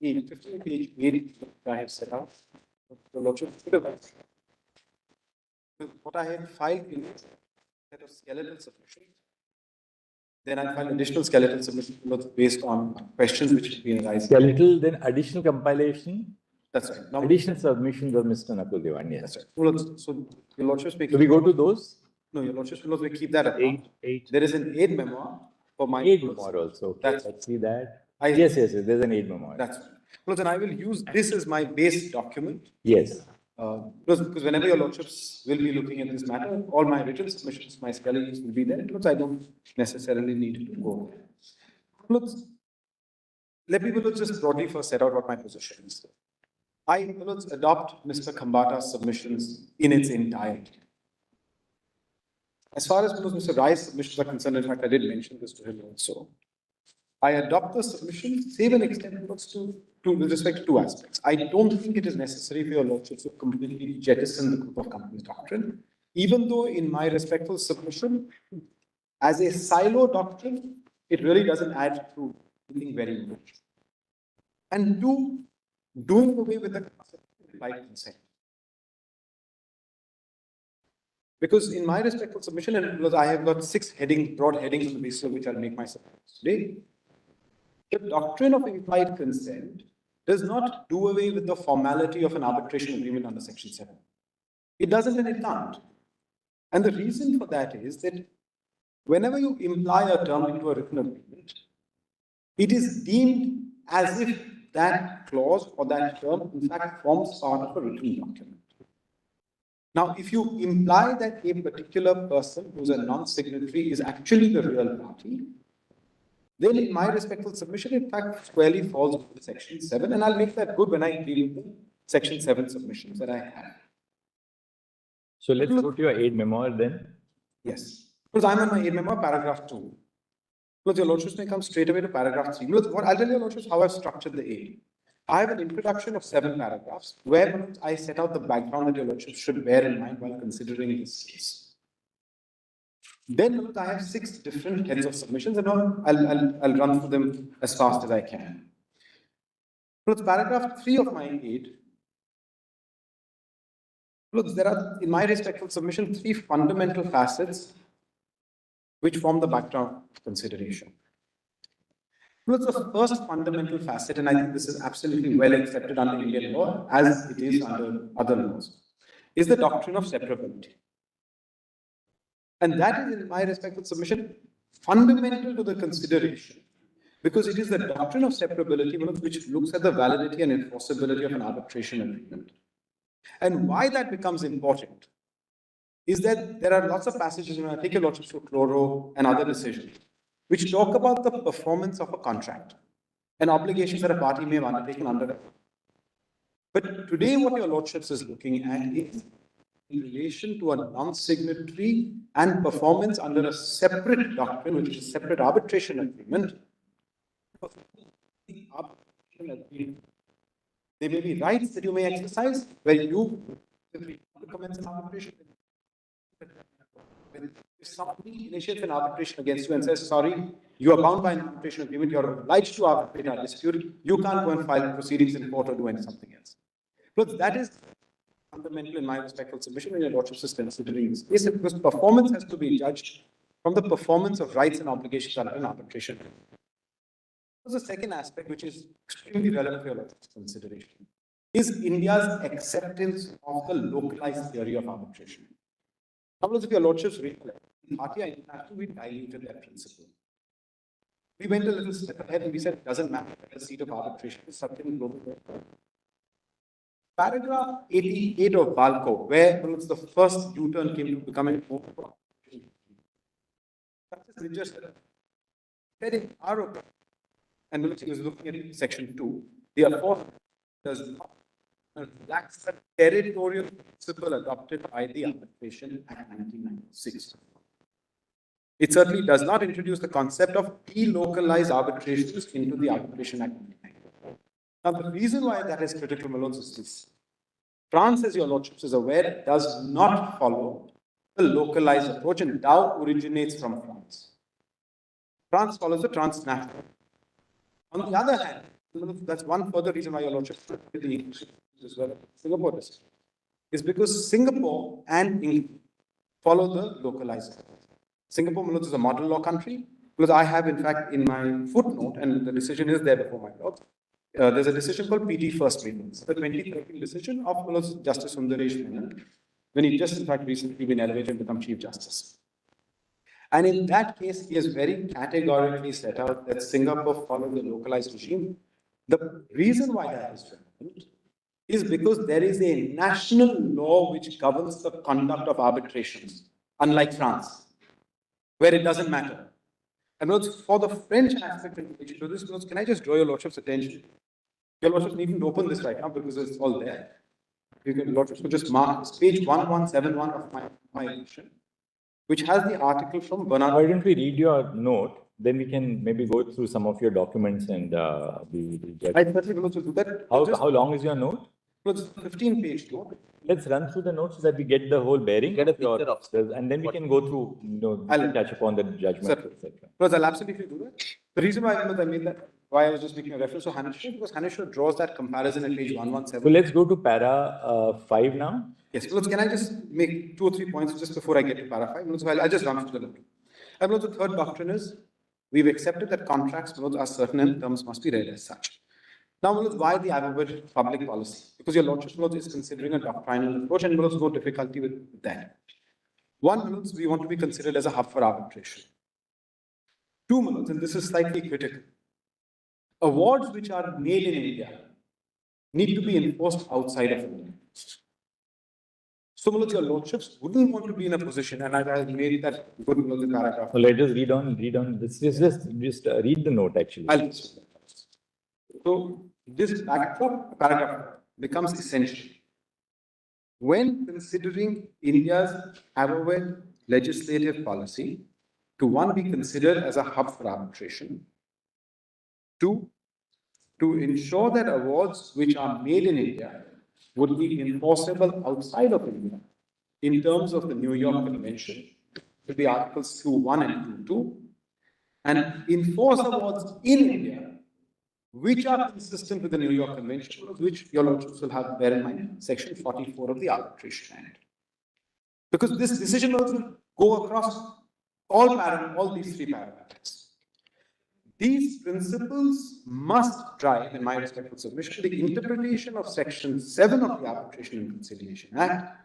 the 15-page aid that I have set out, the Lordship should have what I had filed in a set of skeletal submissions. Then I filed additional skeletal submissions based on questions which have been arising. Skeletal, then additional compilation. That's right. Now, additional submissions of Mr. Nakul Dewan, yes. That's right. Well, so, Your Lordship, do we go to those? No, Your Lordship, we keep that apart. Eight. There is an aid memoir for my. Aid memoir also. Okay. Let's see that. Yes, there's an aid memoir. That's right. Well, then I will use this as my base document. Yes. Because whenever Your Lordships will be looking at this matter, all my written submissions, my skeletons will be there. I don't necessarily need to go there. Let me just broadly first set out what my position is. I will adopt Mr. Khambata's submissions in its entirety. As far as Mr. Rai's submissions are concerned, in fact, I did mention this to him also. I adopt the submission, save an extent with respect to two aspects. I don't think it is necessary for Your Lordships to completely jettison the group of companies doctrine, even though in my respectful submission, as a silo doctrine, it really doesn't add to anything very much. And two, doing away with the concept of implied consent. Because in my respectful submission, and I have got 6 broad headings on the basis of which I'll make my submissions today. The doctrine of implied consent does not do away with the formality of an arbitration agreement under Section 7. It doesn't and it can't. And the reason for that is that whenever you imply a term into a written agreement, it is deemed as if that clause or that term in fact forms part of a written document. Now, if you imply that a particular person who's a non-signatory is actually the real party, then in my respectful submission, in fact, squarely falls into Section 7, and I'll make that good when I deal with the Section 7 submissions that I have. So let's go to your aid memoir then. Yes. Because I'm on my aid memoir, paragraph 2. Because Your Lordships may come straight away to paragraph 3. I'll tell Your Lordships how I've structured the aid. I have an introduction of 7 paragraphs where I set out the background that Your Lordships should bear in mind while considering this case. Then I have 6 different heads of submissions, and I'll run through them as fast as I can. So paragraph 3 of my aid. Look, there are, in my respectful submission, 3 fundamental facets which form the background of consideration. Look, the first fundamental facet, and I think this is absolutely well accepted under Indian law, as it is under other laws, is the doctrine of separability. And that is, in my respectful submission, fundamental to the consideration, because it is the doctrine of separability which looks at the validity and enforceability of an arbitration agreement. And why that becomes important is that there are lots of passages, I take Your Lordships to Chloro and other decisions, which talk about the performance of a contract and obligations that a party may have undertaken under it. But today what Your Lordships is looking at is in relation to a non-signatory and performance under a separate doctrine, which is a separate arbitration agreement. There may be rights that you may exercise where you commence an arbitration. If somebody initiates an arbitration against you and says, sorry, you are bound by an arbitration agreement, you are obliged to arbitrate our dispute, you can't go and file proceedings in court or do something else. But that is fundamental in my respectful submission when Your Lordship is considering this case, because performance has to be judged from the performance of rights and obligations under an arbitration. The second aspect, which is extremely relevant for Your Lordship's consideration, is India's acceptance of the localized theory of arbitration. Now, if Your Lordships recollect, in Bharatiya International, we diluted that principle. We went a little step ahead and we said it doesn't matter the seat of arbitration is something global. Paragraph 88 of Balco, where the first U-turn came to becoming more just said in our opinion, and he was looking at section 2, the authority does not relax the territorial principle adopted by the Arbitration Act 1996. It certainly does not introduce the concept of delocalized arbitrations into the Arbitration Act 1996. Now, the reason why that is critical, Malone, is this. France, as Your Lordships is aware, does not follow the localized approach, and DAO originates from France. France follows the transnational. On the other hand, That's one further reason why your lordship as well Singapore decision is because Singapore and England follow the localized. Singapore is a model law country because I have in fact in my footnote, and the decision is there before my lord. There's a decision called PT First Meeting, the 2013 decision of Justice Sundaresh Menon, when he just in fact recently been elevated and become Chief Justice. And in that case, he has very categorically set out that Singapore followed the localized regime. The reason why that is relevant is because there is a national law which governs the conduct of arbitrations, unlike France, where it doesn't matter. And for the French aspect in relation to this, can I just draw your lordship's attention? Your lordship needn't open this right now because it's all there. You can, lordship, just mark this, page 1171 of my edition, which has the article from Bernard. Why don't we read your note? Then we can maybe go through some of your documents and I certainly will also do that. How long is your note? It's a 15-page note. Let's run through the notes so that we get the whole bearing. Get a picture of this, and then we can go through, I'll touch upon the judgment, etc. I'll absolutely do that. The reason why I made that, why I was just making a reference to Hanisha, because Hanisha draws that comparison at page 117. So let's go to para 5 now. Yes, can I just make 2 or 3 points just before I get to para 5? So I'll just run through the note. And the third doctrine is, we've accepted that contracts are certain and terms must be read as such. Now, why the adequate public policy? Because your lordship is considering a doctrinal approach, and there's no difficulty with that. One, we want to be considered as a hub for arbitration. Two, and this is slightly critical. Awards which are made in India need to be enforced outside of India. So, your lordships wouldn't want to be in a position, and I made that good paragraph. So let us read on. This just read the note actually. So this backdrop paragraph becomes essential when considering India's avowed legislative policy to one, be considered as a hub for arbitration. Two, to ensure that awards which are made in India would be enforceable outside of India in terms of the New York Convention, with the Articles 2.1 and 2.2, and enforce awards in India which are consistent with the New York Convention, which your lordships will have bear in mind, section 44 of the Arbitration Act. Because this decision will go across all these 3 paragraphs. These principles must drive, in my respectful submission, the interpretation of section 7 of the Arbitration and Conciliation Act,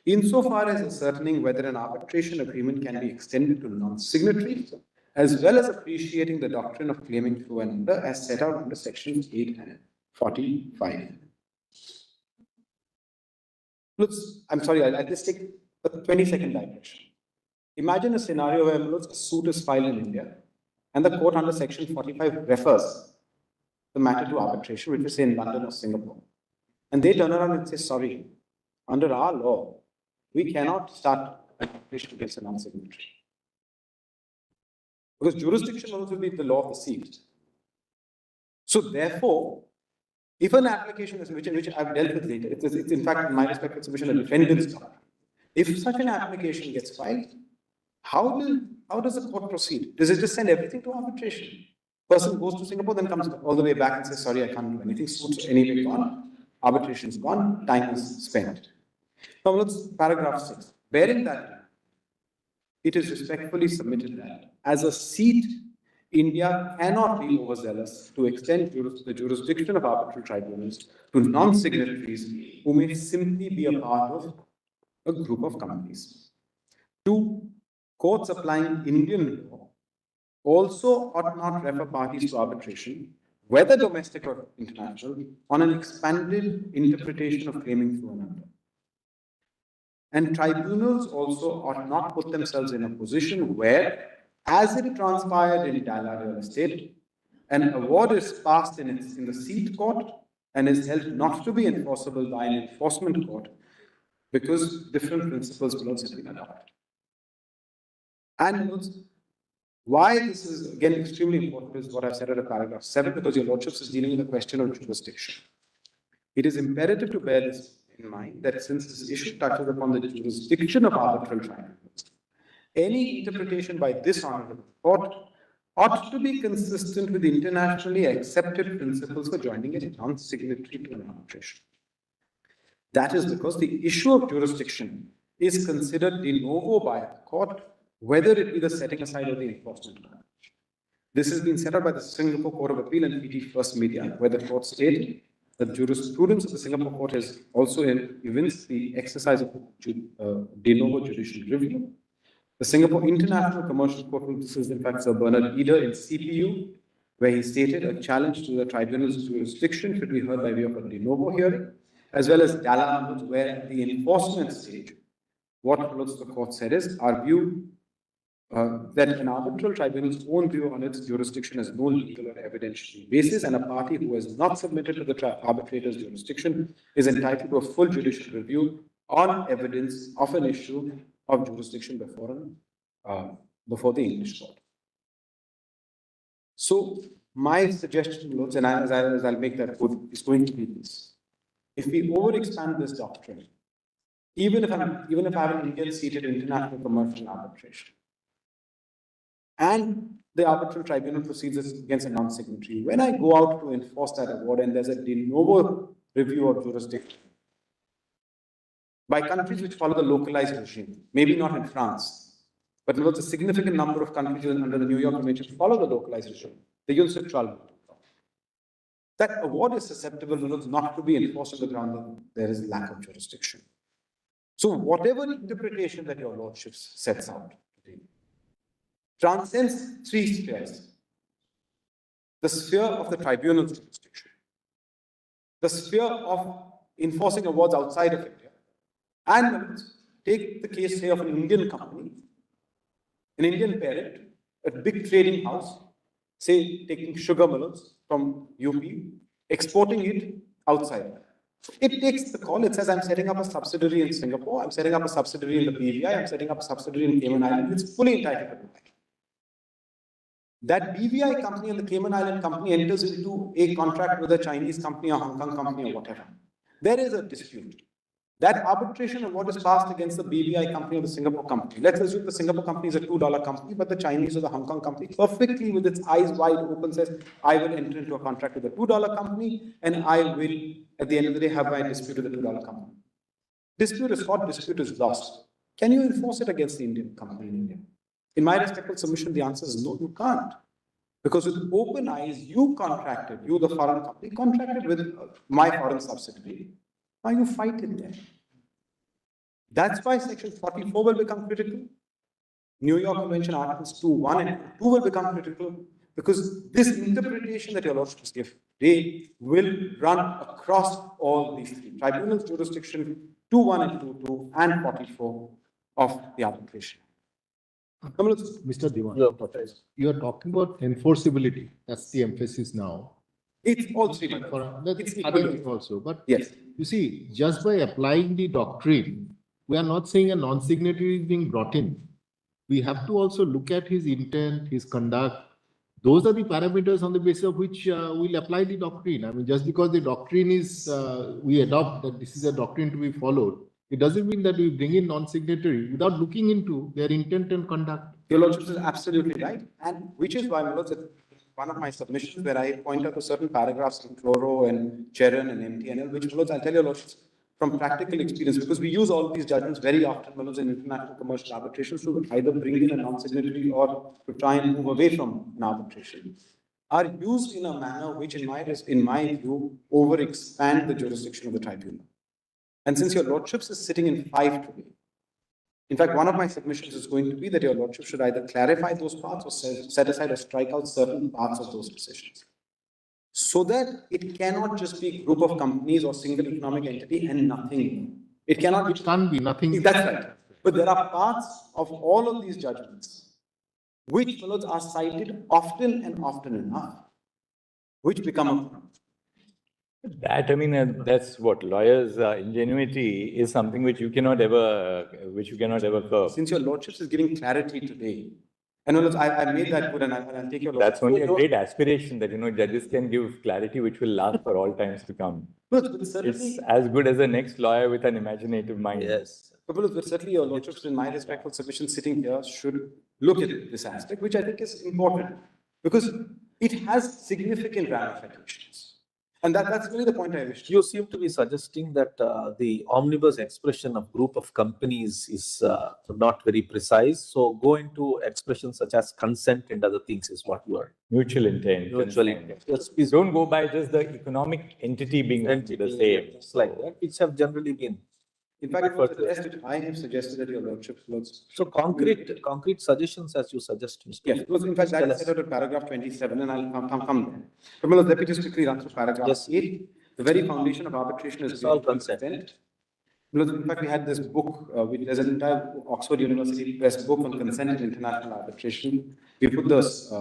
insofar as ascertaining whether an arbitration agreement can be extended to non-signatories, as well as appreciating the doctrine of claiming through and under as set out under sections 8 and 45. I'm sorry, I'll just take a 20-second digression. Imagine a scenario where a suit is filed in India, and the court under section 45 refers the matter to arbitration, which is say in London or Singapore. And they turn around and say, sorry, under our law, we cannot start arbitration against a non-signatory. Because jurisdiction will be the law of the seat. So therefore, if an application is which I've dealt with later, it's in fact, in my respectful submission, a defendant's doctrine. If such an application gets filed, how does the court proceed? Does it just send everything to arbitration? Person goes to Singapore, then comes all the way back and says, sorry, I can't do anything. Suits anyway gone. Arbitration is gone. Time is spent. Now let's paragraph 6. Bearing that, it is respectfully submitted that as a seat, India cannot be overzealous to extend the jurisdiction of arbitral tribunals to non-signatories who may simply be a part of a group of companies. 2. Courts applying Indian law also ought not refer parties to arbitration, whether domestic or international, on an expanded interpretation of claiming through and under. And tribunals also ought not put themselves in a position where, as it transpired in Dala real estate, an award is passed in the seat court and is held not to be enforceable by an enforcement court because different principles will also be adopted. And why this is again extremely important is what I've said at paragraph 7, because your lordships is dealing with the question of jurisdiction. It is imperative to bear this in mind that since this issue touches upon the jurisdiction of arbitral tribunals, any interpretation by this honorable court ought to be consistent with internationally accepted principles for joining a non-signatory to an arbitration. That is because the issue of jurisdiction is considered de novo by a court, whether it be the setting aside or the enforcement of arbitration. This has been set out by the Singapore Court of Appeal and PT First Media, where the court stated that jurisprudence of the Singapore Court has also evinced the exercise of de novo judicial review. The Singapore International Commercial Court, this is in fact Sir Bernard Eder in CPU, where he stated a challenge to the tribunal's jurisdiction should be heard by way of a de novo hearing, as well as Dalla, where at the enforcement stage, what the court said is, our view that an arbitral tribunal's own view on its jurisdiction has no legal or evidentiary basis, and a party who has not submitted to the arbitrator's jurisdiction is entitled to a full judicial review on evidence of an issue of jurisdiction before the English court. So my suggestion, Lords, and as I'll make that good, is going to be this: if we overexpand this doctrine, even if I have an Indian-seated international commercial arbitration, and the arbitral tribunal proceeds against a non-signatory, when I go out to enforce that award and there's a de novo review of jurisdiction by countries which follow the localized regime, maybe not in France, but there's a significant number of countries under the New York Convention follow the localized regime, the UNCITRAL. That award is susceptible not to be enforced on the ground that there is lack of jurisdiction. So whatever interpretation that your Lordship sets out today transcends three spheres: the sphere of the tribunal's jurisdiction, the sphere of enforcing awards outside of India, and take the case, say, of an Indian company, an Indian parent, a big trading house, say, taking sugar melons from UP, exporting it outside. It takes the call. It says, I'm setting up a subsidiary in Singapore, I'm setting up a subsidiary in the BVI, I'm setting up a subsidiary in Cayman Islands. It's fully entitled to that. That BVI company and the Cayman Island company enters into a contract with a Chinese company or Hong Kong company or whatever. There is a dispute. That arbitration award is passed against the BVI company or the Singapore company. Let's assume the Singapore company is a $2 company, but the Chinese or the Hong Kong company perfectly with its eyes wide open says, I will enter into a contract with a $2 company and I will, at the end of the day, have my dispute with the $2 company. Dispute is fought, dispute is lost. Can you enforce it against the Indian company in India? In my respectful submission, the answer is no, you can't. Because with open eyes, you, the foreign company, contracted with my foreign subsidiary. Now you fight it there. That's why Section 44 will become critical. New York Convention Articles 2.1 and 2 will become critical, because this interpretation that your Lordships give today will run across all these three: tribunal's jurisdiction, 2.1 and 2.2, and 44 of the arbitration. Mr. Diwan, you are talking about enforceability. That's the emphasis now. It's all three. That's equal also. But yes, you see, just by applying the doctrine, we are not saying a non-signatory is being brought in. We have to also look at his intent, his conduct. Those are the parameters on the basis of which we'll apply the doctrine. I mean, just because the doctrine is, we adopt that this is a doctrine to be followed, it doesn't mean that we bring in non-signatory without looking into their intent and conduct. Your Lordship is absolutely right. And which is why, my Lords, one of my submissions where I point out to certain paragraphs in Chloro and Cheran and MTNL, which, my Lords, I'll tell your Lordships, from practical experience, because we use all these judgments very often, my Lords, in international commercial arbitrations to either bring in a non-signatory or to try and move away from an arbitration, are used in a manner which, in my view, overexpand the jurisdiction of the tribunal. And since your Lordships is sitting in 5 today, in fact, one of my submissions is going to be that your Lordship should either clarify those parts or set aside or strike out certain parts of those decisions, so that it cannot just be a group of companies or single economic entity and nothing. It cannot be. It can't be nothing. That's right. But there are parts of all of these judgments which, fellows, are cited often and often enough, which become a that, I mean, that's what lawyers' ingenuity is something which you cannot ever curb. Since your Lordships is giving clarity today, and I made that good, and I'll take your Lordship. That's only a great aspiration that, judges can give clarity which will last for all times to come. But it's as good as the next lawyer with an imaginative mind. Yes. But certainly your Lordships, in my respectful submission, sitting here, should look at this aspect, which I think is important. because it has significant ramifications. And that's really the point I wish to. You seem to be suggesting that the omnibus expression of group of companies is not very precise. So go into expressions such as consent and other things is what you are. Mutual intent. Mutual consent. intent. Yes, please. Don't go by just the economic entity being the same. It's like that, which have generally been. In fact, I have suggested that your lordship was. So concrete suggestions as you suggest, Mr. Yes, because in fact, that is set out in paragraph 27, and I'll come there. Kamala, let me just quickly run through paragraph 8. The very foundation of arbitration is all consent. Because in fact, we had this book, there's an entire Oxford University Press book on consent in international arbitration. We put this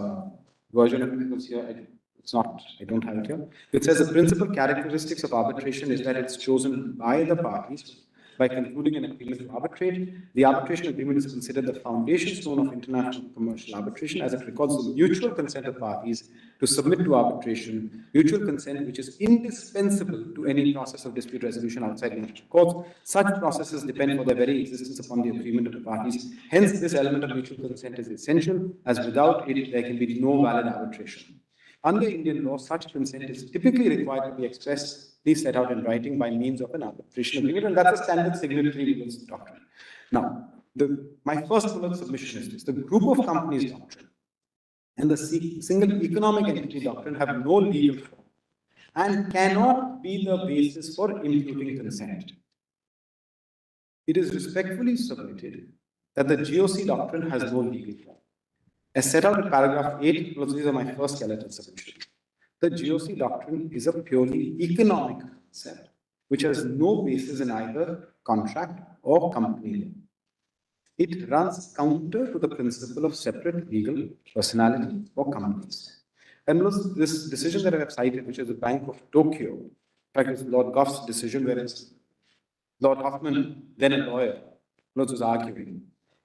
version of it here. It's not, I don't have it here. It says the principal characteristics of arbitration is that it's chosen by the parties by concluding an agreement to arbitrate. The arbitration agreement is considered the foundation stone of international commercial arbitration, as it records the mutual consent of parties to submit to arbitration, mutual consent which is indispensable to any process of dispute resolution outside the national courts. Such processes depend for their very existence upon the agreement of the parties. Hence, this element of mutual consent is essential, as without it, there can be no valid arbitration. Under Indian law, such consent is typically required to be expressly set out in writing by means of an arbitration agreement, and that's a standard signatory legal doctrine. Now, my first bullet submission is this: the group of companies doctrine and the single economic entity doctrine have no legal form and cannot be the basis for imputing consent. It is respectfully submitted that the GOC doctrine has no legal form. As set out in paragraph 8, these are my first skeleton submission. The GOC doctrine is a purely economic concept, which has no basis in either contract or company law. It runs counter to the principle of separate legal personality for companies. And this decision that I have cited, which is the Bank of Tokyo, in fact, it's Lord Gough's decision, whereas Lord Hoffman, then a lawyer, was arguing.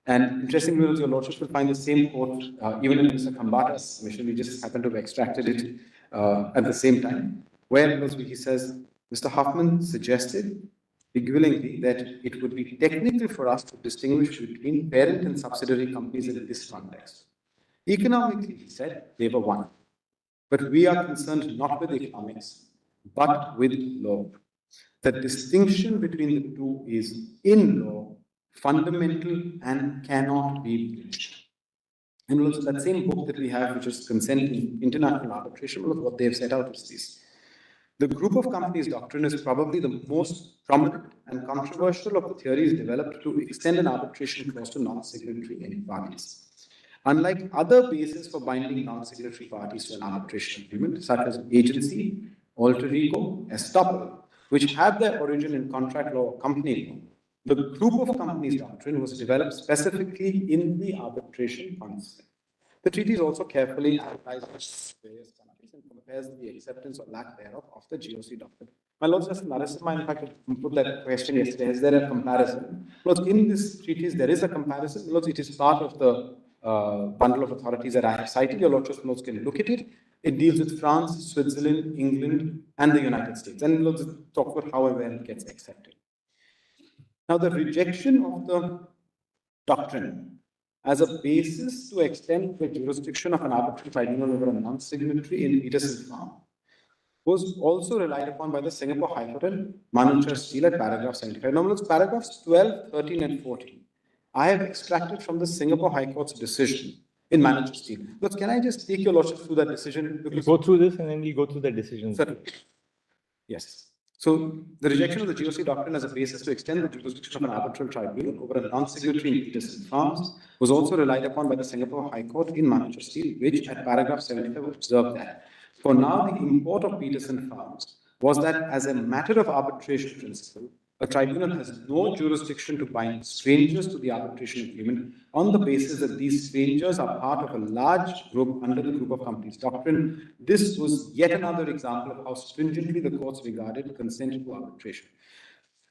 And interestingly, your lordship will find the same quote even in Mr. Khambata's submission. We just happened to have extracted it at the same time, where he says, Mr. Hoffman suggested equivalently that it would be technical for us to distinguish between parent and subsidiary companies in this context. Economically, he said, they were one. But we are concerned not with economics, but with law. The distinction between the two is in law, fundamental, and cannot be breached. And also that same book that we have, which is Consent in International Arbitration, what they have set out is this. The group of companies doctrine is probably the most prominent and controversial of the theories developed to extend an arbitration clause to non-signatory parties. Unlike other bases for binding non-signatory parties to an arbitration agreement, such as agency, alter ego, estoppel, which have their origin in contract law or company law, the group of companies doctrine was developed specifically in the arbitration concept. The treaty is also carefully analyzed various countries and compares the acceptance or lack thereof of the GOC doctrine. My Lord Justice Narasimha, in fact, put that question yesterday. Is there a comparison? Lord, in this treatise, there is a comparison. Lord, it is part of the bundle of authorities that I have cited. Your Lordship can look at it. It deals with France, Switzerland, England, and the United States. And let's talk about how and when it gets accepted. Now, the rejection of the doctrine as a basis to extend the jurisdiction of an arbitral tribunal over a non-signatory in Peterson Farm was also relied upon by the Singapore High Court and Manucher Steel at paragraph 75. Now, it's paragraphs 12, 13, and 14. I have extracted from the Singapore High Court's decision in Manucher Steel. Look, can I just take your lordship through that decision? We'll go through this and then we'll go through the decisions. Yes. So, the rejection of the GOC doctrine as a basis to extend the jurisdiction of an arbitral tribunal over a non-signatory in Peterson Farms was also relied upon by the Singapore High Court in Manucher Steel, which at paragraph 75 observed that for now the import of Peterson Farms was that as a matter of arbitration principle, a tribunal has no jurisdiction to bind strangers to the arbitration agreement on the basis that these strangers are part of a large group under the group of companies doctrine. This was yet another example of how stringently the courts regarded consent to arbitration.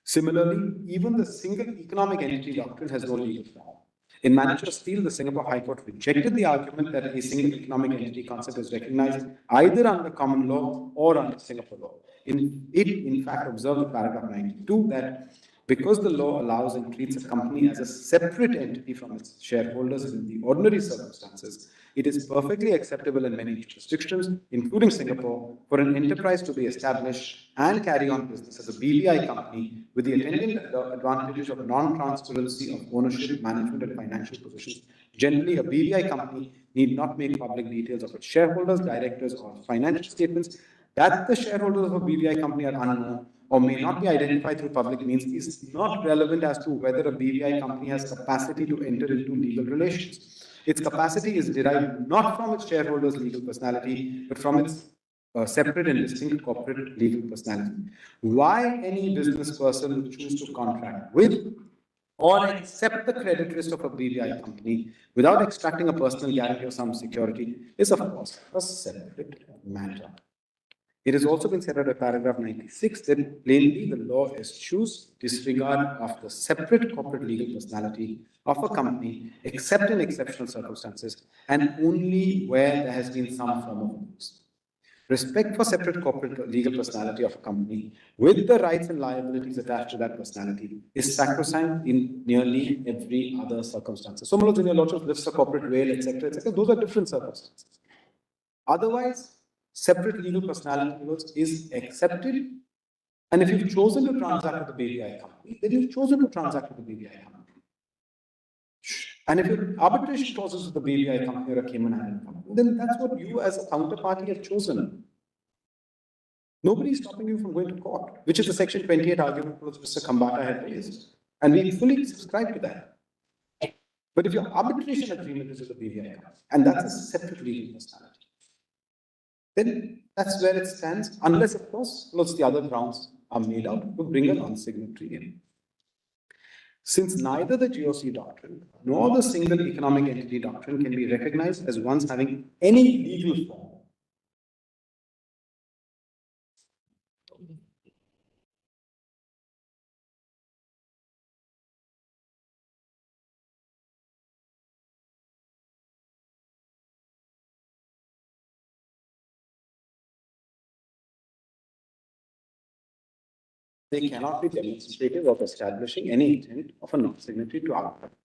Similarly, even the single economic entity doctrine has no legal form. In Manucher Steel, the Singapore High Court rejected the argument that a single economic entity concept is recognized either under common law or under Singapore law. In fact, observed in paragraph 92 that because the law allows and treats a company as a separate entity from its shareholders in the ordinary circumstances, it is perfectly acceptable in many jurisdictions, including Singapore, for an enterprise to be established and carry on business as a BVI company with the attendant advantages of non-transparency of ownership, management, and financial positions. Generally, a BVI company need not make public details of its shareholders, directors, or financial statements. That the shareholders of a BVI company are unknown or may not be identified through public means is not relevant as to whether a BVI company has capacity to enter into legal relations. Its capacity is derived not from its shareholders' legal personality, but from its separate and distinct corporate legal personality. Why any business person would choose to contract with or accept the credit risk of a BVI company without extracting a personal guarantee or some security is, of course, a separate matter. It has also been said under paragraph 96 that plainly the law eschews disregard of the separate corporate legal personality of a company except in exceptional circumstances and only where there has been some form of abuse. Respect for separate corporate legal personality of a company with the rights and liabilities attached to that personality is sacrosanct in nearly every other circumstance. So, when your lordship lifts a corporate veil, etc., those are different circumstances. Otherwise, separate legal personality is accepted. And if you've chosen to transact with the BVI company, then you've chosen to transact with the BVI company. And if your arbitration clauses with the BVI company or a Cayman Island company, then that's what you as a counterparty have chosen. Nobody is stopping you from going to court, which is the Section 28 argument which Mr. Kambata had raised. And we fully subscribe to that. But if your arbitration agreement is with the BVI company, and that's a separate legal personality, then that's where it stands, unless, of course, the other grounds are made out to bring a non-signatory in. Since neither the GOC doctrine nor the single economic entity doctrine can be recognized as ones having any legal form, they cannot be demonstrative of establishing any intent of a non-signatory to arbitration.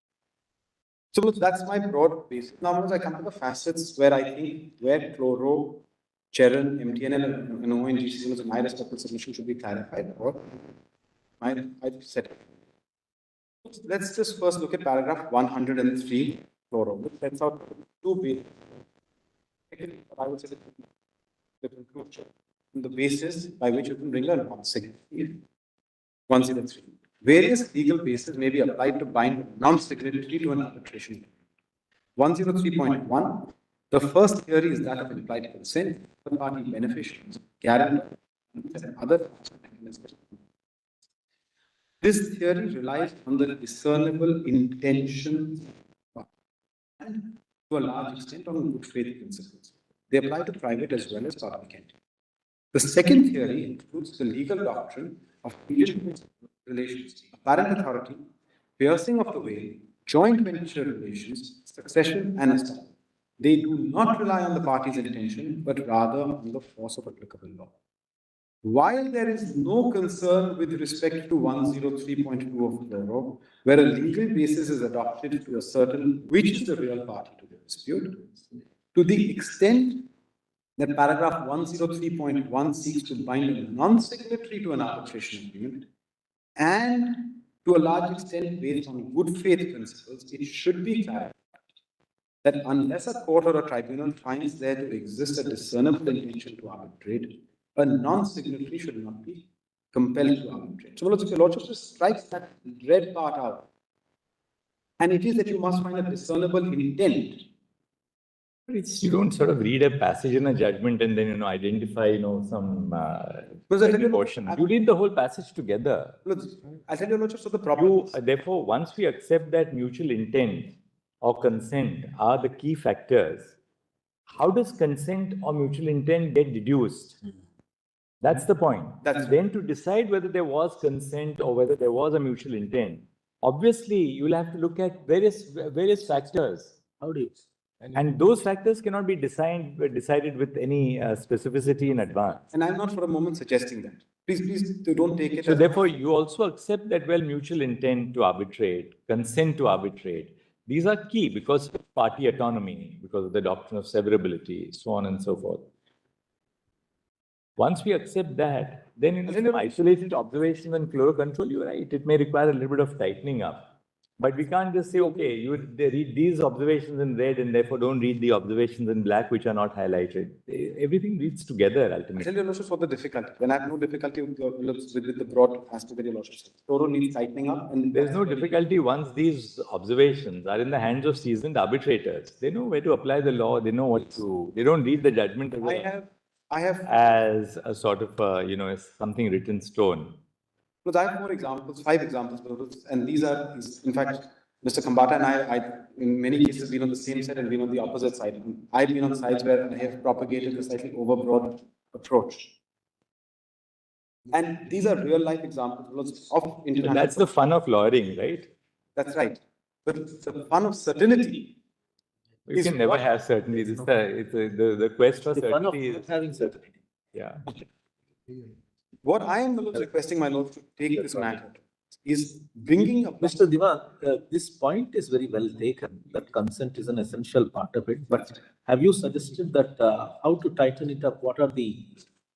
So that's my broad basis. Now, as I come to the facets where I think where Chloro, Cheran, MTNL, and ONGC, my respectful submission should be clarified, or I've said it. Let's just first look at paragraph 103, Chloro, which sets out two bases. I would say the conclusion, the basis by which you can bring a non-signatory. 103. Various legal bases may be applied to bind non-signatory to an arbitration. 103.1. The first theory is that of implied consent, third-party beneficiaries, guarantors, and other mechanisms. This theory relies on the discernible intention and to a large extent on good faith principles. They apply to private as well as public entities. The second theory includes the legal doctrine of relations, apparent authority, piercing of the veil, joint venture relations, succession, and estoppel. They do not rely on the party's intention, but rather on the force of applicable law. While there is no concern with respect to 103.2 of the law, where a legal basis is adopted to ascertain which is the real party to the dispute, to the extent that paragraph 103.1 seeks to bind a non-signatory to an arbitration agreement, and to a large extent based on good faith principles, it should be clarified that unless a court or a tribunal finds there to exist a discernible intention to arbitrate, a non-signatory should not be compelled to arbitrate. So, if your lordship just strikes that red part out, and it is that you must find a discernible intent. You don't sort of read a passage in a judgment and then, identify, some portion. You read the whole passage together. I tell you, Lordship, so the problem. Therefore, once we accept that mutual intent or consent are the key factors, how does consent or mutual intent get deduced? That's the point. Then to decide whether there was consent or whether there was a mutual intent, obviously you will have to look at various factors. How do you? And those factors cannot be decided with any specificity in advance. And I'm not for a moment suggesting that. Please don't take it. So therefore, you also accept that, mutual intent to arbitrate, consent to arbitrate, These are key because of party autonomy, because of the doctrine of severability, so on and so forth. Once we accept that, then in some isolated observations and fluoro control, you're right, it may require a little bit of tightening up. But we can't just say, okay, they read these observations in red and therefore don't read the observations in black, which are not highlighted. Everything reads together I ultimately. tell your lordship what the difficulty. When I have no difficulty with the broad aspect that your lordship said. Fluoro needs tightening up. And There's no difficulty once these observations are in the hands of seasoned arbitrators. They know where to apply the law. They know what to. They don't read the judgment as a sort of as something written in stone. Because I have 4 examples, 5 examples, and these are, in fact, Mr. Kambata and I, in many cases, been on the same side and been on the opposite side. I've been on sides where I have propagated a slightly overbroad approach. And these are real life examples of international. That's the fun of lawyering, right? That's right. But the fun of certainty. You can never have certainty. The quest for certainty is having certainty. Yeah. What I am requesting my lord to take this matter is bringing up. Mr. Diwan, this point is very well taken, that consent is an essential part of it. But have you suggested that how to tighten it up? What are the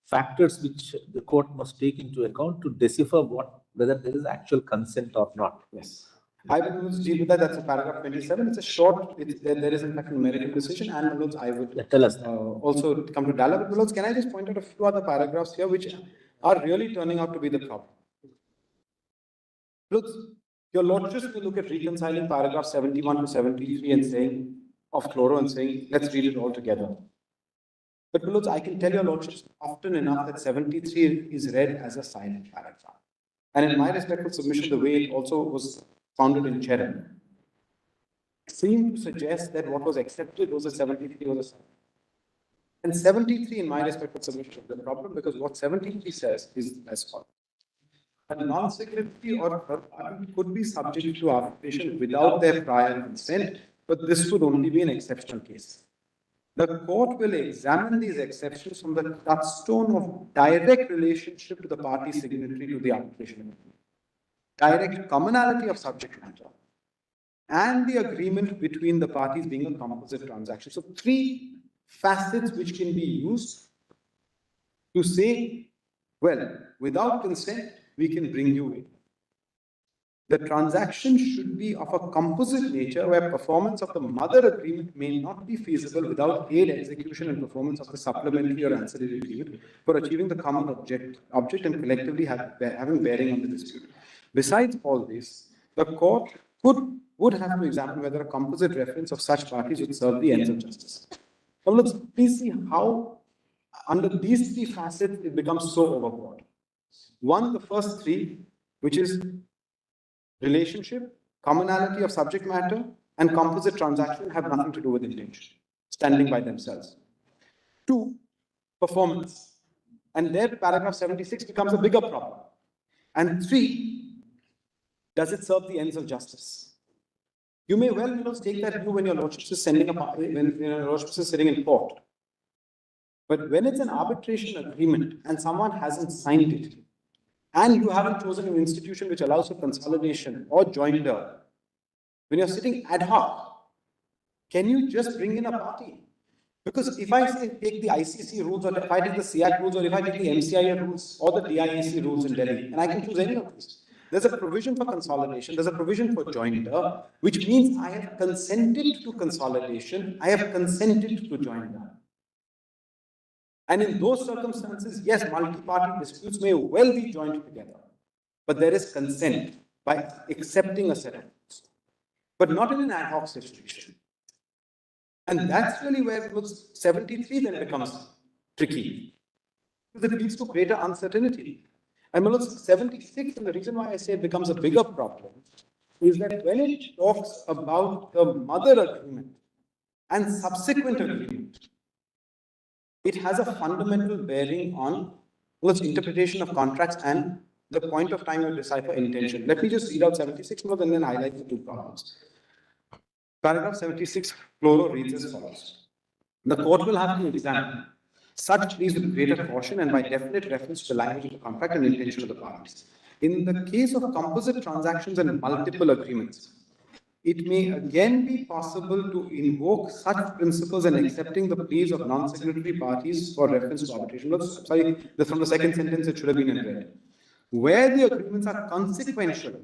factors which the court must take into account to decipher whether there is actual consent or not? Yes. I will deal with that. That's a paragraph 27. It's a short, there is in fact a numerical decision, and I would tell us also come to dialogue. But can I just point out a few other paragraphs here which are really turning out to be the problem? Look, your lordship will look at reconciling paragraph 71 to 73 and saying, of fluoro, and saying, let's read it all together. But Lords, I can tell your lordships often enough that 73 is read as a silent paragraph. And in my respectful submission, the way it also was founded in Cherem, seemed to suggest that what was accepted was a 73 was a 7. And 73, in my respectful submission, is the problem, because what 73 says is as follows. A non-signatory or third party could be subject to arbitration without their prior consent, but this would only be an exceptional case. The court will examine these exceptions from the touchstone of direct relationship to the party signatory to the arbitration agreement, direct commonality of subject matter, and the agreement between the parties being a composite transaction. So 3 facets which can be used to say, well, without consent, we can bring you in. The transaction should be of a composite nature where performance of the mother agreement may not be feasible without aid, execution, and performance of the supplementary or ancillary agreement for achieving the common object and collectively having bearing on the dispute. Besides all this, the court would have to examine whether a composite reference of such parties would serve the ends of justice. Now let's please see how under these 3 facets it becomes so overbroad. One, the first 3, which is relationship, commonality of subject matter, and composite transaction have nothing to do with intention, standing by themselves. 2, performance. And there paragraph 76 becomes a bigger problem. And 3, does it serve the ends of justice? You may well take that view when your lordship is sending when your lordship is sitting in court. But when it's an arbitration agreement and someone hasn't signed it, and you haven't chosen an institution which allows for consolidation or joinder, when you're sitting ad hoc, can you just bring in a party? Because if I say take the ICC rules, or if I take the SIAC rules, or if I take the MCIA rules, or the DIAC rules in Delhi, and I can choose any of these, there's a provision for consolidation, there's a provision for joinder, which means I have consented to consolidation, I have consented to joinder. And in those circumstances, yes, multi-party disputes may well be joined together, but there is consent by accepting a set of rules, but not in an ad hoc situation. And that's really where 73 then becomes tricky, because it leads to greater uncertainty. And 76, and the reason why I say it becomes a bigger problem, is that when it talks about the mother agreement and subsequent agreement, it has a fundamental bearing on interpretation of contracts and the point of time you decipher intention. Let me just read out 76 more and then highlight the 2 problems. Paragraph 76, fluoro reads as follows. The court will have to examine such pleas with greater caution and by definite reference to the language of the contract and intention of the parties. In the case of composite transactions and multiple agreements, it may again be possible to invoke such principles and accepting the pleas of non-signatory parties for reference to arbitration. No, sorry, from the second sentence, it should have been in red. Where the agreements are consequential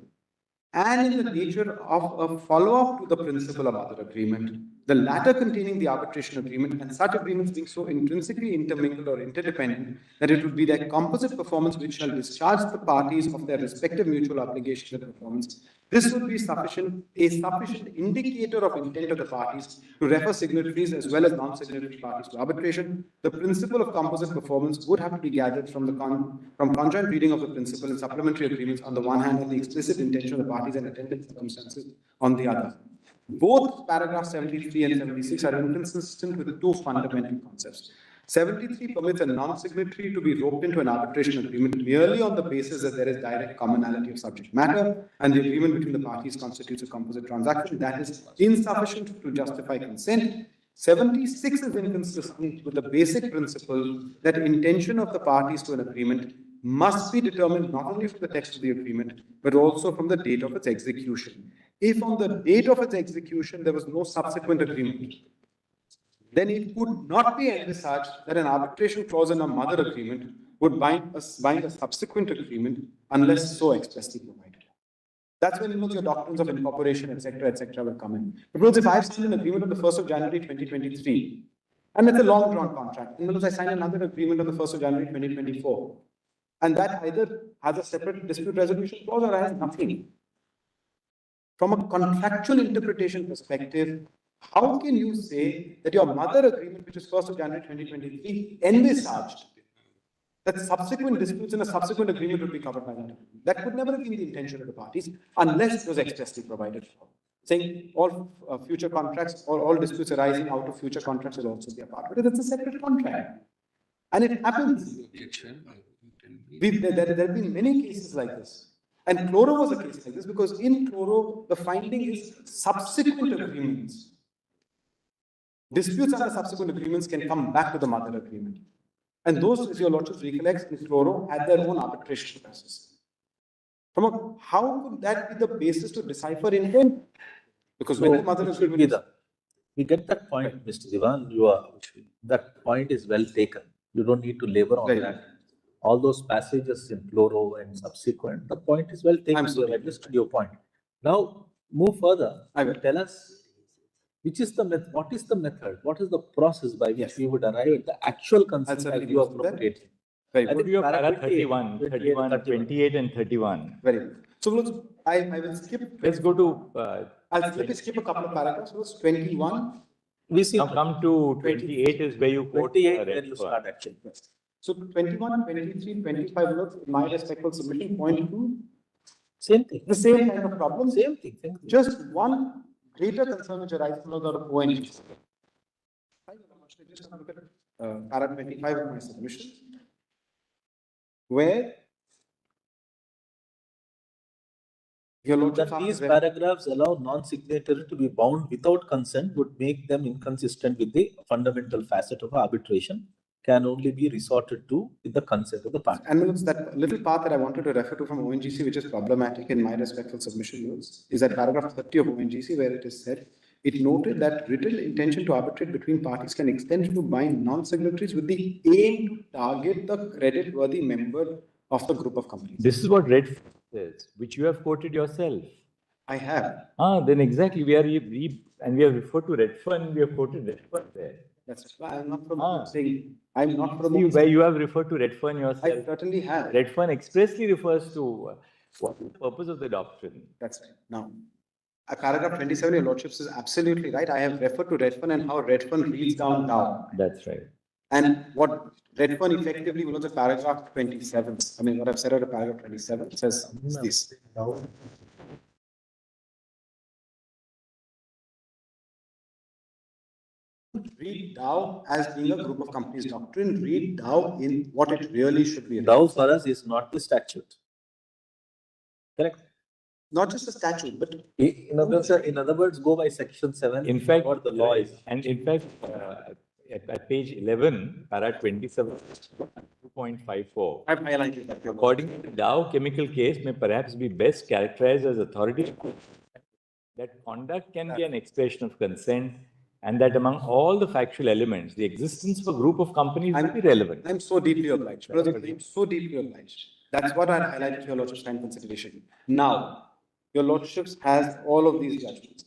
and in the nature of a follow-up to the principle of other agreement, the latter containing the arbitration agreement, and such agreements being so intrinsically intermingled or interdependent that it would be their composite performance which shall discharge the parties of their respective mutual obligations and performance. This would be a sufficient indicator of intent of the parties to refer signatories as well as non-signatory parties to arbitration. The principle of composite performance would have to be gathered from conjoint reading of the principle and supplementary agreements on the one hand and the explicit intention of the parties and attendant circumstances on the other. Both paragraphs 73 and 76 are inconsistent with two fundamental concepts. 73 permits a non-signatory to be roped into an arbitration agreement merely on the basis that there is direct commonality of subject matter and the agreement between the parties constitutes a composite transaction that is insufficient to justify consent. 76 is inconsistent with the basic principle that intention of the parties to an agreement must be determined not only from the text of the agreement, but also from the date of its execution. If on the date of its execution there was no subsequent agreement, then it could not be envisaged that an arbitration clause in a mother agreement would bind a subsequent agreement unless so expressly provided. That's when your doctrines of incorporation, etc., will come in. Because if I've signed an agreement on the 1st of January 2023, and it's a long-drawn contract, and I sign another agreement on the 1st of January 2024, and that either has a separate dispute resolution clause or has nothing. From a contractual interpretation perspective, how can you say that your mother agreement, which is 1st of January 2023, envisaged that subsequent disputes in a subsequent agreement would be covered by that agreement? That could never have been the intention of the parties unless it was expressly provided for. Saying all future contracts or all disputes arising out of future contracts will also be a part, because it's a separate contract. And it happens. There have been many cases like this. And Chloro was a case like this because in Chloro, the finding is subsequent agreements. Disputes under subsequent agreements can come back to the mother agreement. And those, as your lordship recollects, in Chloro had their own arbitration process. How could that be the basis to decipher intent? Because when the mother agreement we get that point, Mr. Divan, that point is well taken. You don't need to labor on that. All those passages in Chloro and subsequent, the point is well taken. You have understood your point. Now, move further. Tell us, what is the method? What is the process by which we would arrive at the actual consent as you appropriate? I think you have para 31, 28 and 31. Very good. So I will skip. Let's go to... I'll skip a couple of paragraphs. So 21. We see. Now come to 28 is where you quote 28 where you start actually. So 21, 23, 25 words, my respectful submission, point 2. Same thing. The same kind of problem. Same thing. Just one greater concern which arises from the ONGC. Just look at para 25 of my submission, where that these paragraphs allow non-signatory to be bound without consent would make them inconsistent with the fundamental facet of arbitration, can only be resorted to with the consent of the party. And that little part that I wanted to refer to from ONGC, which is problematic in my respectful submission, is that paragraph 30 of ONGC, where it is said, it noted that written intention to arbitrate between parties can extend to bind non-signatories with the aim to target the credit-worthy member of the group of companies. This is what Red says, which you have quoted yourself. I have. Then exactly, we have referred to Redfern, we have quoted Redfern there. That's why I'm not from saying, I'm not from... Where you have referred to Redfern yourself. I certainly have. Redfern expressly refers to what is the purpose of the doctrine. That's right. Now, paragraph 27, your lordships is absolutely right. I have referred to Redfern and how Redfern reads down now. That's right. And what Redfern effectively was a paragraph 27. I mean, what I've said out of paragraph 27 says this. Read Dow as being a group of companies doctrine. Read Dow in what it really should be. Dow for us is not the statute. Correct? Not just a statute, but in other words, go by section 7. In fact, what the law is. And in fact, at page 11, para 27, 2.54. I've highlighted that. According to the Dow chemical case, may perhaps be best characterized as authority that conduct can be an expression of consent, and that among all the factual elements, the existence of a group of companies will be relevant. I'm so deeply obliged. I'm so deeply obliged. That's what I highlighted to your Lordship's kind consideration. Now, your Lordships has all of these judgments.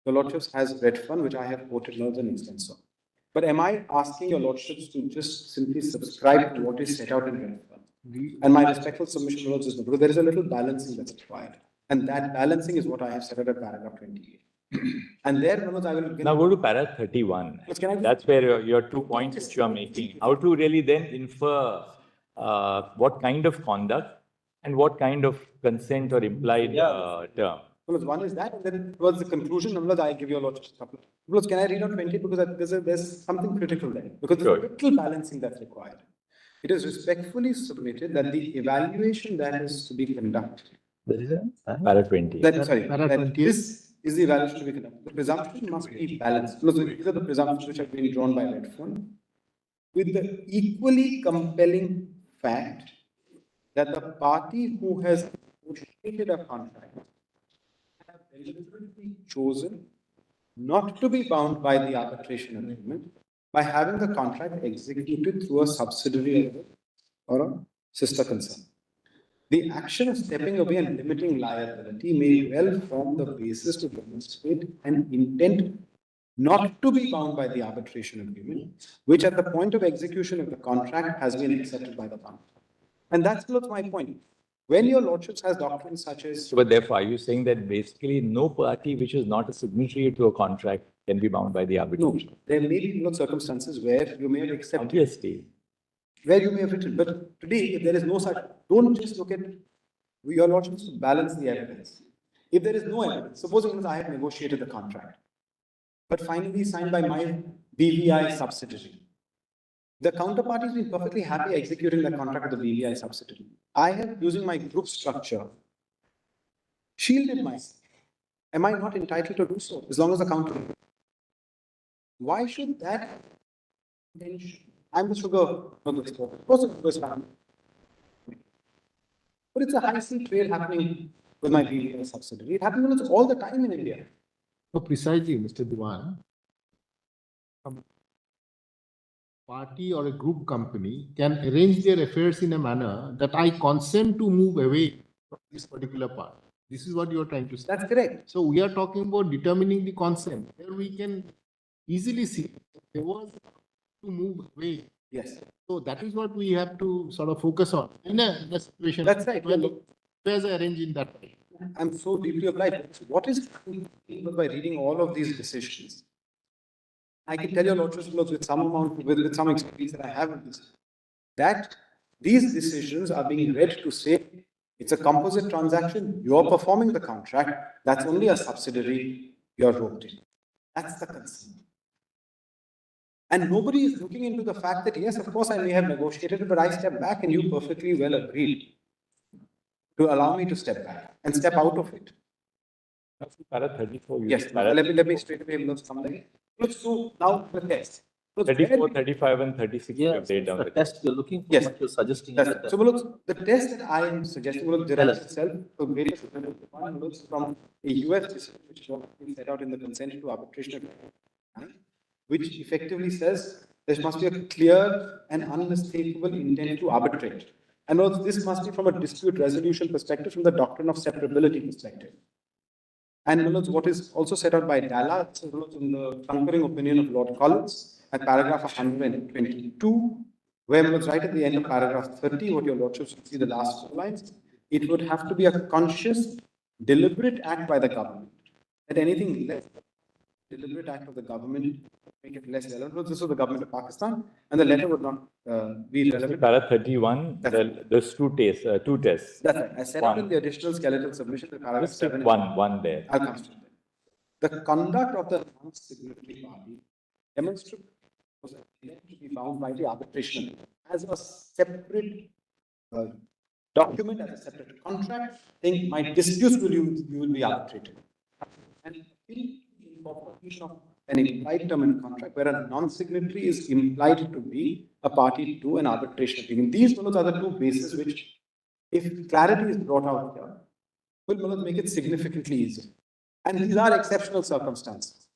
Your Lordships has Redfern, which I have quoted more than instance of. But am I asking your Lordships to just simply subscribe to what is set out in Redfern? And my respectful submission, Lords, is no, because there is a little balancing that's required. And that balancing is what I have said at paragraph 28. And there, Manoj, I will Now go to para 31. That's where your 2 points which you are making. How to really then infer what kind of conduct and what kind of consent or implied term. Manoj, one is that, and then towards the conclusion, Manoj, I give you a lot of couple. Manoj, can I read out 20? Because there's something critical there. Because there's a little balancing that's required. It is respectfully submitted that the evaluation that is to be conducted. There is a para 20. This is the evaluation to be conducted. The presumption must be balanced. These are the presumptions which have been drawn by Redfern with the equally compelling fact that the party who has negotiated a contract have deliberately chosen not to be bound by the arbitration agreement by having the contract executed through a subsidiary or a sister concern. The action of stepping away and limiting liability may well form the basis to demonstrate an intent not to be bound by the arbitration agreement, which at the point of execution of the contract has been accepted by the party. And that's my point. When your Lordships has doctrines such as... So, but therefore, are you saying that basically no party which is not a signatory to a contract can be bound by the arbitration? No, there may be circumstances where you may have accepted... Obviously. Where you may have written, but today, if there is no such, don't just look at your Lordships to balance the evidence. If there is no evidence, suppose I have negotiated the contract, but finally signed by my BVI subsidiary. The counterparty has been perfectly happy executing the contract with the BVI subsidiary. I have, using my group structure, shielded myself. Am I not entitled to do so as long as the counter? Why should that intention? I'm the sugar exporter. Of course, it's family. But it's a high-sea trade happening with my BVI subsidiary. It happens all the time in India. So precisely, Mr. Diwan, a party or a group company can arrange their affairs in a manner that I consent to move away from this particular part. This is what you are trying to say. That's correct. So we are talking about determining the consent. Here we can easily see there was to move away. Yes. So that is what we have to sort of focus on in a situation. That's right. Where's arranged in that way? I'm so deeply obliged. What is by reading all of these decisions? I can tell your Lordships with some amount, with some experience that I have in this, that these decisions are being read to say it's a composite transaction, you're performing the contract, that's only a subsidiary, you're roped in. That's the concern. And nobody is looking into the fact that, yes, of course, I may have negotiated, but I step back and you perfectly well agreed to allow me to step back and step out of it. That's para 34. Yes, let me straight away come there. So now the test. 34, 35, and 36. Yes, the test you're looking for, yes. what you're suggesting. So look, the test that I am suggesting derives itself from various one looks from a US decision which was set out in the consent to arbitration, which effectively says there must be a clear and unmistakable intent to arbitrate. And also this must be from a dispute resolution perspective, from the doctrine of separability perspective. And what is also set out by Dalla in the concurring opinion of Lord Collins at paragraph 122, where right at the end of paragraph 30, what your Lordships see the last 4 lines, it would have to be a conscious, deliberate act by the government. That anything less deliberate act of the government make it less relevant. This was the government of Pakistan, and the letter would not be relevant. Para 31, there's two tests. That's right. I set out in the additional skeletal submission, the paragraph 7. One there. I'll come to that. The conduct of the non-signatory party demonstrates to be bound by the arbitration as a separate document, as a separate contract. Think my disputes you will be arbitrated. And in incorporation of an implied term in a contract where a non-signatory is implied to be a party to an arbitration agreement. These are the 2 bases which, if clarity is brought out here, will make it significantly easier. And these are exceptional circumstances.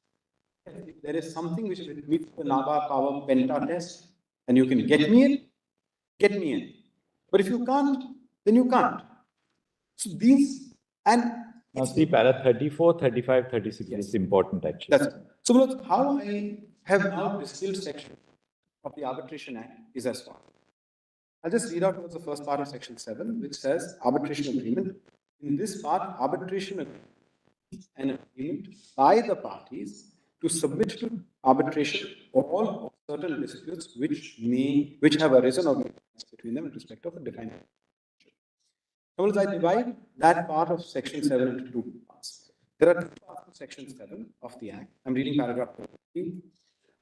If there is something which meets the NABA power penta test, and you can get me in, get me in. But if you can't, then you can't. So these, and Now see, para 34, 35, 36 is important actually. that's it. So Manoj, how I have now distilled section of the Arbitration Act is as follows. I'll just read out what's the first part of section 7, which says arbitration agreement. In this part, arbitration agreement is an agreement by the parties to submit to arbitration all of certain disputes which have arisen or between them in respect of a defined. Now, I divide that part of section 7 into two parts. There are two parts of section 7 of the Act. I'm reading paragraph 13.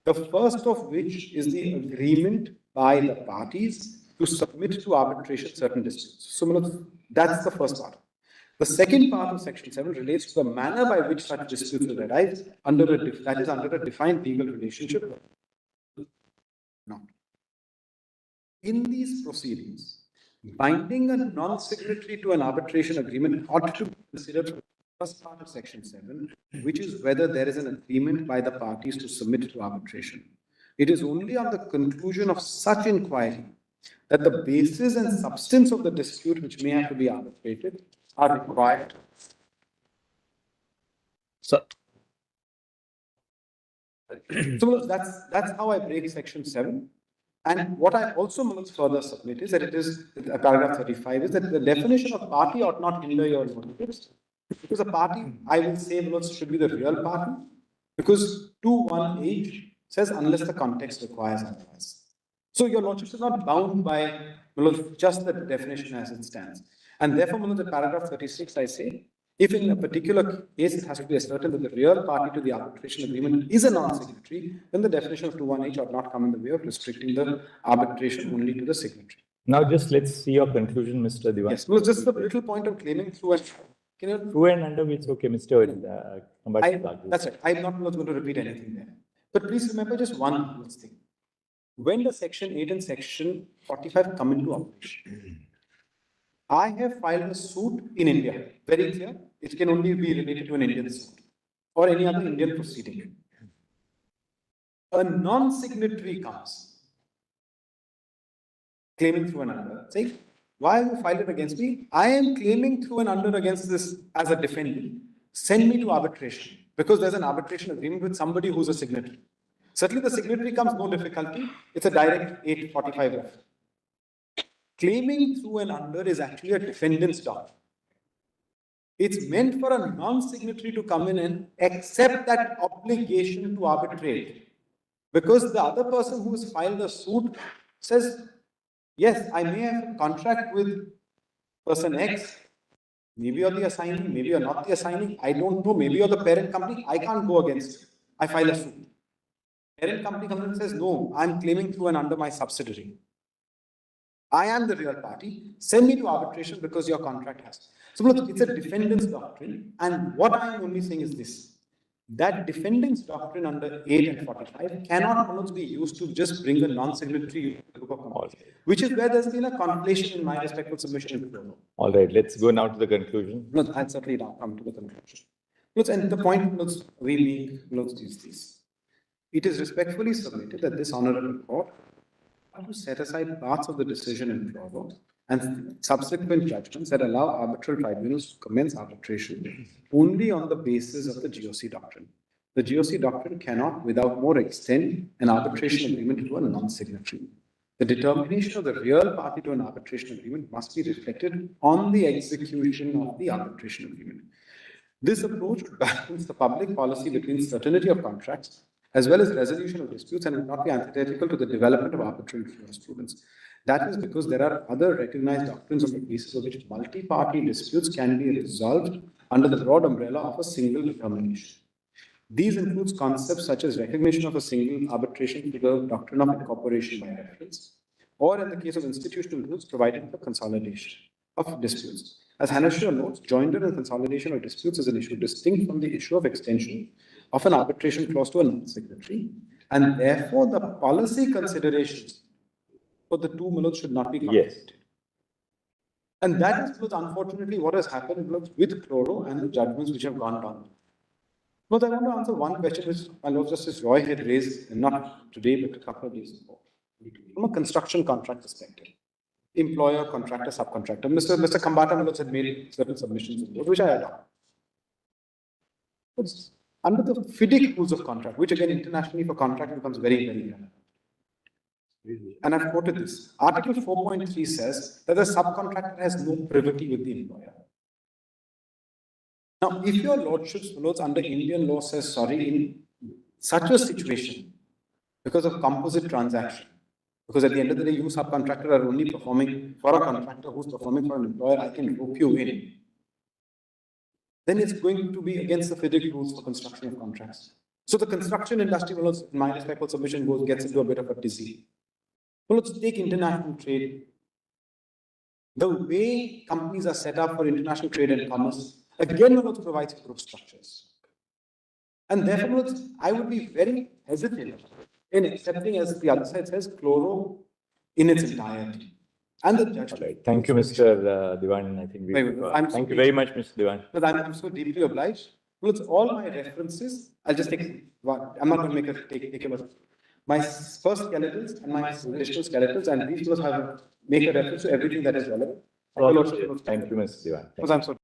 The first of which is the agreement by the parties to submit to arbitration certain disputes. So, that's the first part. The second part of section 7 relates to the manner by which such disputes will arise under a defined legal relationship. Now, in these proceedings, binding a non-signatory to an arbitration agreement ought to be considered for the first part of section 7, which is whether there is an agreement by the parties to submit to arbitration. It is only on the conclusion of such inquiry that the basis and substance of the dispute which may have to be arbitrated are required. So, So that's how I break section 7. And what I also must further submit is that it is, paragraph 35 is that the definition of party ought not hinder your motives. Because a party, I will say, should be the real party. Because 2(1)(h) says unless the context requires otherwise. So your lordship is not bound by just the definition as it stands. And therefore, the paragraph 36, I say, if in a particular case it has to be ascertained that the real party to the arbitration agreement is a non-signatory, then the definition of 2(1)(h) ought not come in the way of restricting the arbitration only to the signatory. Now just let's see your conclusion, Mr. Diwan. Yes, no, just the little point of claiming through and Through and under, it's okay, Mr. that's right. I'm not going to repeat anything there. But please remember just one thing. When the section 8 and section 45 come into operation, I have filed a suit in India. Very clear. It can only be related to an Indian suit or any other Indian proceeding. A non-signatory comes claiming through and under, saying, why have you filed it against me? I am claiming through and under against this as a defendant. Send me to arbitration because there's an arbitration agreement with somebody who's a signatory. Certainly the signatory comes, no difficulty. It's a direct 845 reference. Claiming through and under is actually a defendant's job. It's meant for a non-signatory to come in and accept that obligation to arbitrate. Because the other person who has filed the suit says, yes, I may have a contract with person X. Maybe you're the assignee, maybe you're not the assignee. I don't know. Maybe you're the parent company. I can't go against you. I file a suit. Parent company comes and says, no, I'm claiming through and under my subsidiary. I am the real party. Send me to arbitration because your contract has. So look, it's a defendant's doctrine. And what I'm only saying is this. That defendant's doctrine under 8 and 45 cannot be used to just bring a non-signatory group of companies, which is where there's been a conflation in my respectful submission. All right, let's go now to the conclusion. No, I'll certainly now come to the conclusion. And the point we make is this. It is respectfully submitted that this honorable court to set aside parts of the decision in favor and subsequent judgments that allow arbitral tribunals to commence arbitration only on the basis of the GOC doctrine. The GOC doctrine cannot, without more, extend an arbitration agreement to a non-signatory. The determination of the real party to an arbitration agreement must be reflected on the execution of the arbitration agreement. This approach would balance the public policy between certainty of contracts as well as resolution of disputes and will not be antithetical to the development of arbitral jurisprudence. That is because there are other recognized doctrines on the basis of which multi-party disputes can be resolved under the broad umbrella of a single determination. These include concepts such as recognition of a single arbitration to the doctrine of incorporation by reference, or in the case of institutional rules, providing for consolidation of disputes. As Hanashia notes, joinder and consolidation of disputes is an issue distinct from the issue of extension of an arbitration clause to a non-signatory, and therefore the policy considerations for the two should not be conflicted. Yes. And that is unfortunately what has happened with Chloro and the judgments which have gone down. But I want to answer one question which my Lord Justice Roy had raised, not today, but a couple of days ago. From a construction contract perspective, employer, contractor, subcontractor. Mr. Kambata Malot had made certain submissions, which I adopt. But under the FIDIC rules of contract, which again internationally for contract becomes very, very relevant. And I've quoted this. Article 4.3 says that the subcontractor has no privity with the employer. Now, if your lords under Indian law says, sorry, in such a situation, because of composite transaction, because at the end of the day, you subcontractor are only performing for a contractor who's performing for an employer, I can rope you in. Then it's going to be against the FIDIC rules for construction of contracts. So the construction industry, well, in my respectful submission, gets into a bit of a dizzy. Well, let's take international trade. The way companies are set up for international trade and commerce, again, also provides group structures. And therefore, I would be very hesitant in accepting, as the other side says, chloro in its entirety. And the judgment. Right. Thank you, Mr. Diwan. I think thank you very much, Mr. Diwan. But I'm so deeply obliged. Well, it's all my references. I'll just take one. I'm not going to make take my first skeletons and my additional skeletons, and these will make a reference to everything that is relevant. Thank you, Mr. Diwan. Because I'm so